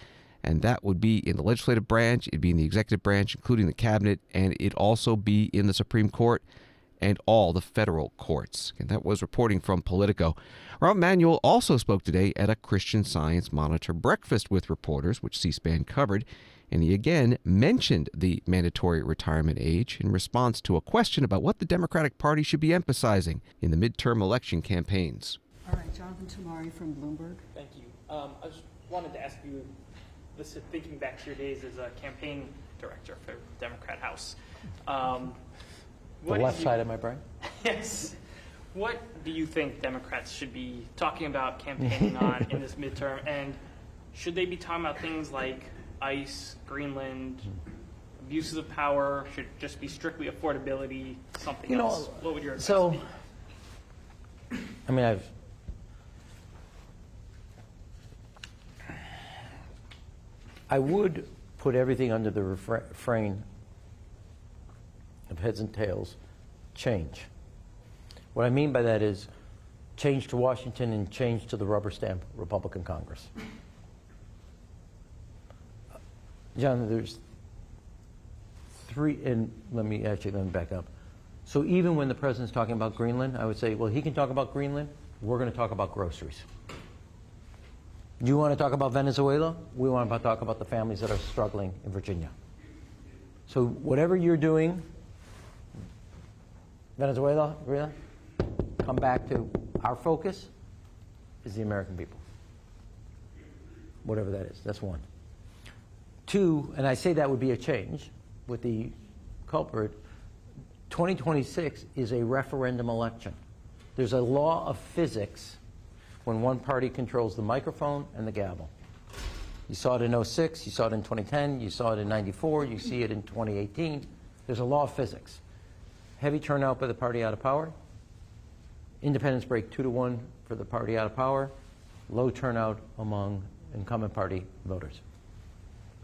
And that would be in the legislative branch, it'd be in the executive branch, including the cabinet, and it'd also be in the Supreme Court and all the federal courts. And that was reporting from Politico. Rahm Emanuel also spoke today at a Christian Science Monitor breakfast with reporters, which C-SPAN covered. And he again mentioned the mandatory retirement age in response to a question about what the Democratic Party should be emphasizing in the midterm election campaigns. All right, Jonathan Tamari from Bloomberg. Thank you. I just wanted to ask you, thinking back to your days as a campaign director for Democrat House. The left side of my brain? Yes. What do you think Democrats should be talking about, campaigning on in this midterm? And should they be talking about things like ICE, Greenland, abuses of power? Should it just be strictly affordability, something else? What would your advice be? I mean, I would put everything under the refrain of heads and tails, change. What I mean by that is change to Washington and change to the rubber stamp Republican Congress. John, there's three, and let me back up. So even when the president's talking about Greenland, I would say, well, he can talk about Greenland, we're going to talk about groceries. You want to talk about Venezuela? We want to talk about the families that are struggling in Virginia. So whatever you're doing, Venezuela, really, come back to our focus is the American people. Whatever that is, that's one. Two, and I say that would be a change with the culprit, 2026 is a referendum election. There's a law of physics when one party controls the microphone and the gavel. You saw it in 2006, you saw it in 2010, you saw it in 94, you see it in 2018. There's a law of physics. Heavy turnout by the party out of power. Independents break 2-1 for the party out of power. Low turnout among incumbent party voters.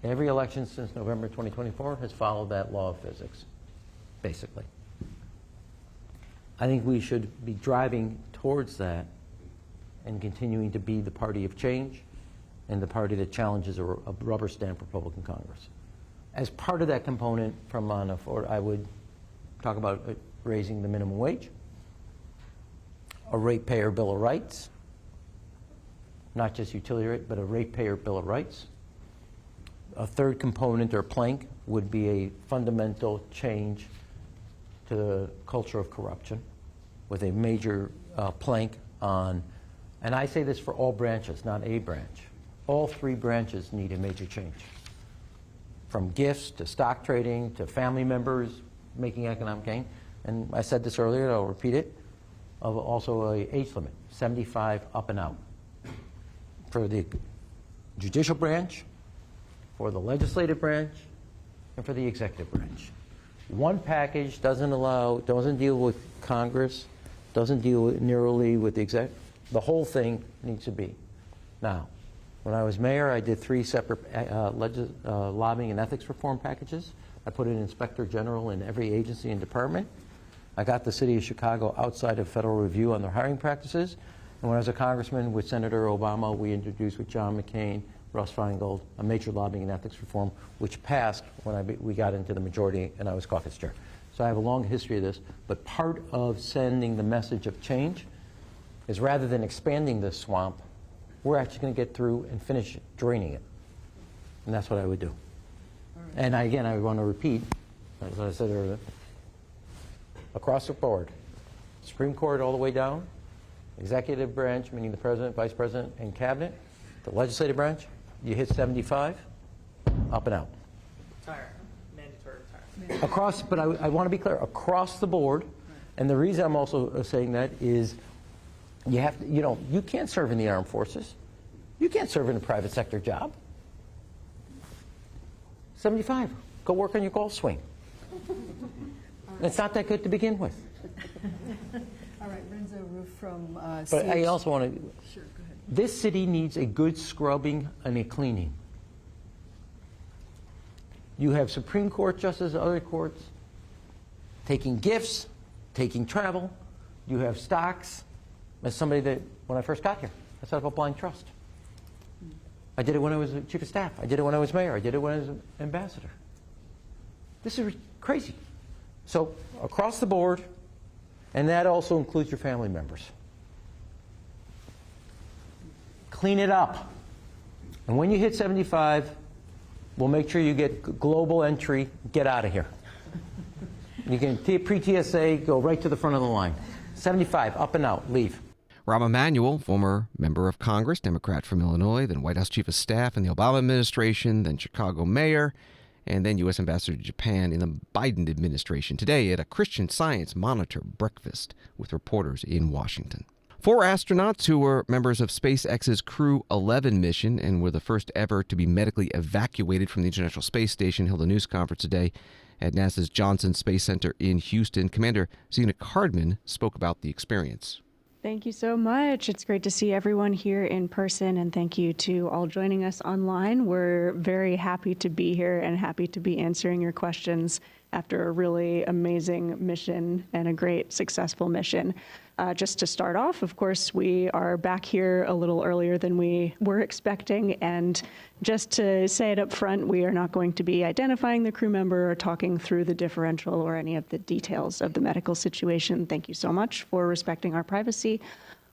Every election since November 2024 has followed that law of physics, basically. I think we should be driving towards that and continuing to be the party of change and the party that challenges a rubber stamp Republican Congress. As part of that component from I would talk about raising the minimum wage, a ratepayer Bill of Rights, not just utility rate, but a ratepayer Bill of Rights. A third component or plank would be a fundamental change to the culture of corruption with a major plank on, and I say this for all branches, not a branch. All three branches need a major change. From gifts to stock trading to family members making economic gain. And I said this earlier, and I'll repeat it, of also a age limit, 75 up and out. For the judicial branch, for the legislative branch, and for the executive branch. One package doesn't deal with Congress, doesn't deal nearly with the exec. The whole thing needs to be. Now, when I was mayor, I did 3 separate lobbying and ethics reform packages. I put an inspector general in every agency and department. I got the city of Chicago outside of federal review on their hiring practices. And when I was a congressman with Senator Obama, we introduced with John McCain, Russ Feingold, a major lobbying and ethics reform, which passed when we got into the majority and I was caucus chair. So I have a long history of this. But part of sending the message of change is rather than expanding this swamp, we're actually going to get through and finish draining it. And that's what I would do. And again, I want to repeat, as I said earlier, across the board, Supreme Court all the way down, executive branch, meaning the president, vice president, and cabinet, the legislative branch, you hit 75, up and out. Retire. Mandatory retirement. Across, but I want to be clear, across the board, And the reason I'm also saying that is you have to, you can't serve in the armed forces. You can't serve in a private sector job. 75, go work on your golf swing. It's not that good to begin with. All right, Renzo Roof from But I also want to, Sure, go ahead. this city needs a good scrubbing and a cleaning. You have Supreme Court justices, other courts, taking gifts, taking travel. You have stocks. As somebody that, when I first got here, I set up a blind trust. I did it when I was chief of staff. I did it when I was mayor. I did it when I was ambassador. This is crazy. So across the board, and that also includes your family members. Clean it up. And when you hit 75, we'll make sure you get global entry, get out of here. You can pre-TSA, go right to the front of the line. 75, up and out, leave. Rahm Emanuel, former member of Congress, Democrat from Illinois, then White House chief of staff in the Obama administration, then Chicago mayor, and then U.S. ambassador to Japan in the Biden administration. Today at a Christian Science Monitor breakfast with reporters in Washington. 4 astronauts who were members of SpaceX's Crew 11 mission and were the first ever to be medically evacuated from the International Space Station held a news conference today at NASA's Johnson Space Center in Houston. Commander Zena Cardman spoke about the experience. Thank you so much. It's great to see everyone here in person, and thank you to all joining us online. We're very happy to be here and happy to be answering your questions after a really amazing mission and a great successful mission. Just to start off, of course, we are back here a little earlier than we were expecting, and just to say it up front, we are not going to be identifying the crew member or talking through the differential or any of the details of the medical situation. Thank you so much for respecting our privacy.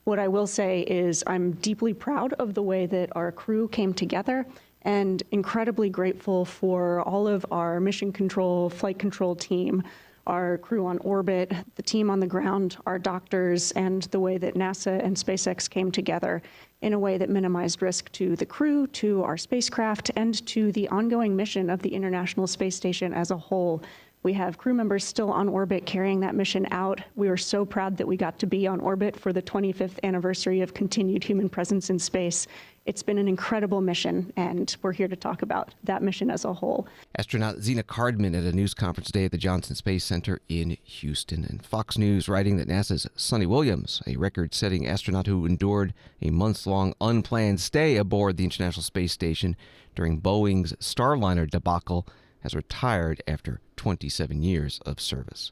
What I will say is I'm deeply proud of the way that our crew came together and incredibly grateful for all of our mission control, flight control team, our crew on orbit, the team on the ground, our doctors, and the way that NASA and SpaceX came together in a way that minimized risk to the crew, to our spacecraft, and to the ongoing mission of the International Space Station as a whole. We have crew members still on orbit carrying that mission out. We are so proud that we got to be on orbit for the 25th anniversary of continued human presence in space. It's been an incredible mission, and we're here to talk about that mission as a whole. Astronaut Zena Cardman at a news conference today at the Johnson Space Center in Houston. And Fox News writing that NASA's Sonny Williams, a record-setting astronaut who endured a months-long unplanned stay aboard the International Space Station during Boeing's Starliner debacle, has retired after 27 years of service.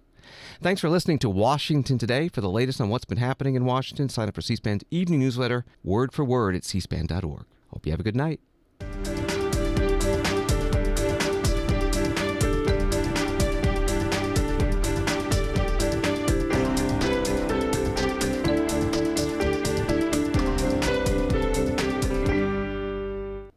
Thanks for listening to Washington Today. For the latest on what's been happening in Washington, sign up for C-SPAN's evening newsletter, word for word, at cspan.org. Hope you have a good night.